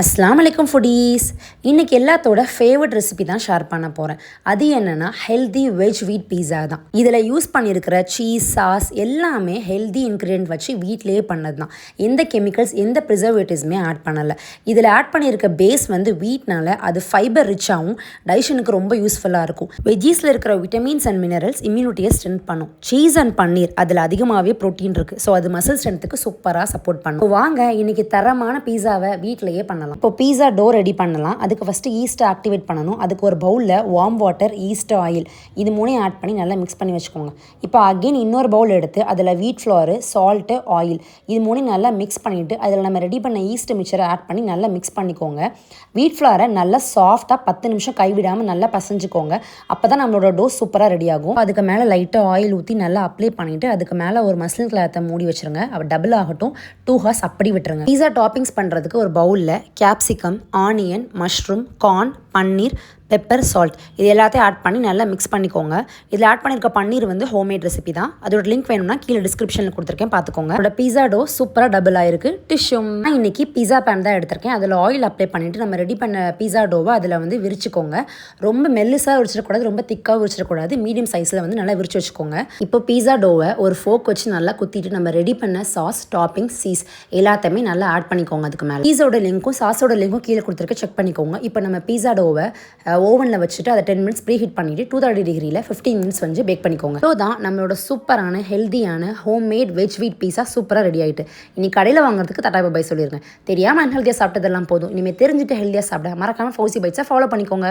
அஸ்ஸலாமு அலைக்கும் ஃபுடீஸ். இன்றைக்கி எல்லாத்தோட ஃபேவரட் ரெசிபி தான் ஷேர் பண்ண போகிறேன். அது என்னென்னா ஹெல்தி வெஜ் வீட் பீஸா தான். இதில் யூஸ் பண்ணியிருக்கிற சீஸ் சாஸ் எல்லாமே ஹெல்தி இன்க்ரீடியன்ட் வச்சு வீட்டிலேயே பண்ணது தான். எந்த கெமிக்கல்ஸ் எந்த ப்ரிசர்வேட்டிவ்ஸுமே ஆட் பண்ணலை. இதில் ஆட் பண்ணியிருக்க பேஸ் வந்து வீட்னால அது ஃபைபர் ரிச்சாகவும் டைஜஷனுக்கு ரொம்ப யூஸ்ஃபுல்லாக இருக்கும். வெஜ்ஜீஸில் இருக்கிற விட்டமின்ஸ் அண்ட் மினரல்ஸ் இம்யூனிட்டியை ஸ்ட்ரென்த் பண்ணும். சீஸ் அண்ட் பன்னீர் அதில் அதிகமாகவே ப்ரோட்டீன் இருக்குது. ஸோ அது மசில் ஸ்ட்ரென்த்துக்கு சூப்பராக சப்போர்ட் பண்ணும். வாங்க இன்றைக்கி தரமான பீஸாவை வீட்டிலேயே பண்ணலாம். இப்போ பீஸா டோ ரெடி பண்ணலாம். அதுக்கு ஃபஸ்ட்டு ஈஸ்ட்டை ஆக்டிவேட் பண்ணணும். அதுக்கு ஒரு பவுலில் வார்ம் வாட்டர், ஈஸ்ட், ஆயில் இது மூணையும் ஆட் பண்ணி நல்லா மிக்ஸ் பண்ணி வச்சுக்கோங்க. இப்போ அகெயின் இன்னொரு பவுல் எடுத்து அதில் வீட் ஃப்ளோரு, சால்ட்டு, ஆயில் இது மூணையும் நல்லா மிக்ஸ் பண்ணிவிட்டு அதில் நம்ம ரெடி பண்ண ஈஸ்ட் மிக்சரை ஆட் பண்ணி நல்லா மிக்ஸ் பண்ணிக்கோங்க. வீட் ஃப்ளோரை நல்லா சாஃப்டாக 10 நிமிஷம் கைவிடாமல் நல்லா பசைஞ்சுக்கோங்க. அப்போ தான் நம்மளோட டோ சூப்பராக ரெடி ஆகும். அதுக்கு மேலே லைட்டாக ஆயில் ஊற்றி நல்லா அப்ளை பண்ணிவிட்டு அதுக்கு மேலே ஒரு மஸ்லின் கிளாத்தை மூடி வச்சுருங்க. டபுள் ஆகட்டும், 2 ஹவர்ஸ் அப்படி விட்டுருங்க. பீஸா டாப்பிங்ஸ் பண்ணுறதுக்கு ஒரு பவுலில் கேப்சிகம், ஆனியன், மஷ்ரூம், கார்ன், பன்னீர், பெப்பர், சால்ட் இது எல்லாத்தையும் ஆட் பண்ணி நல்லா மிக்ஸ் பண்ணிக்கோங்க. இதில் ஆட் பண்ணியிருக்க பன்னீர் வந்து ஹோம்மேட் ரெசிபி தான். அதோட லிங்க் வேணும்னா கீழே டிஸ்கிரிப்ஷனில் கொடுத்துருக்கேன், பார்த்துக்கோங்க. அதோட பீஸா டோ சூப்பராக டபுள் ஆயிருக்கு. டிஷ்ஷும் நான் இன்றைக்கி பீஸா பேன் தான் எடுத்திருக்கேன். அதில் ஆயில் அப்ளை பண்ணிவிட்டு நம்ம ரெடி பண்ண பீஸா டோவை அதில் வந்து விரிச்சுக்கோங்க. ரொம்ப மெல்லிஸாக விரிச்சிடக்கூடாது, ரொம்ப திக்காக விரிச்சிடக்கூடாது, மீடியம் சைஸில் வந்து நல்லா விரிச்சு வச்சுக்கோங்க. இப்போ பீஸா டோவை ஒரு ஃபோக் வச்சு நல்லா குத்திட்டு நம்ம ரெடி பண்ண சாஸ், டாப்பிங், சீஸ் எல்லாத்தையுமே நல்லா ஆட் பண்ணிக்கோங்க. அதுக்கு மேலே பீஸோட லிங்க்கும் சாஸோட லிங்க்கும் கீழே கொடுத்துருக்க செக் பண்ணிக்கோங்க. இப்போ நம்ம பீஸா டோவை ஓவனில் வச்சுட்டு அதை 10 மினிட்ஸ் ப்ரீ ஹீட் பண்ணிவிட்டு 230 டிகிரியில் 15 மினிட்ஸ் வந்து பேக் பண்ணிக்கோங்க. ஸோ தான் நம்மளோட சூப்பரான ஹெல்தியான ஹோம்மேட் வெஜ் வீட் பீஸா சூப்பராக ரெடி ஆகிட்டு. இனி கடையில் வாங்குறதுக்கு டாடா பை சொல்லிடுங்க. தெரியாமல் அன்ஹெல்தியாக சாப்பிட்டதெல்லாம் போதும். இனிமேல் தெரிஞ்சுட்டு ஹெல்தியாக சாப்பிட மறக்காமல் ஃபௌசி பைட்ஸை ஃபாலோ பண்ணிக்கோங்க.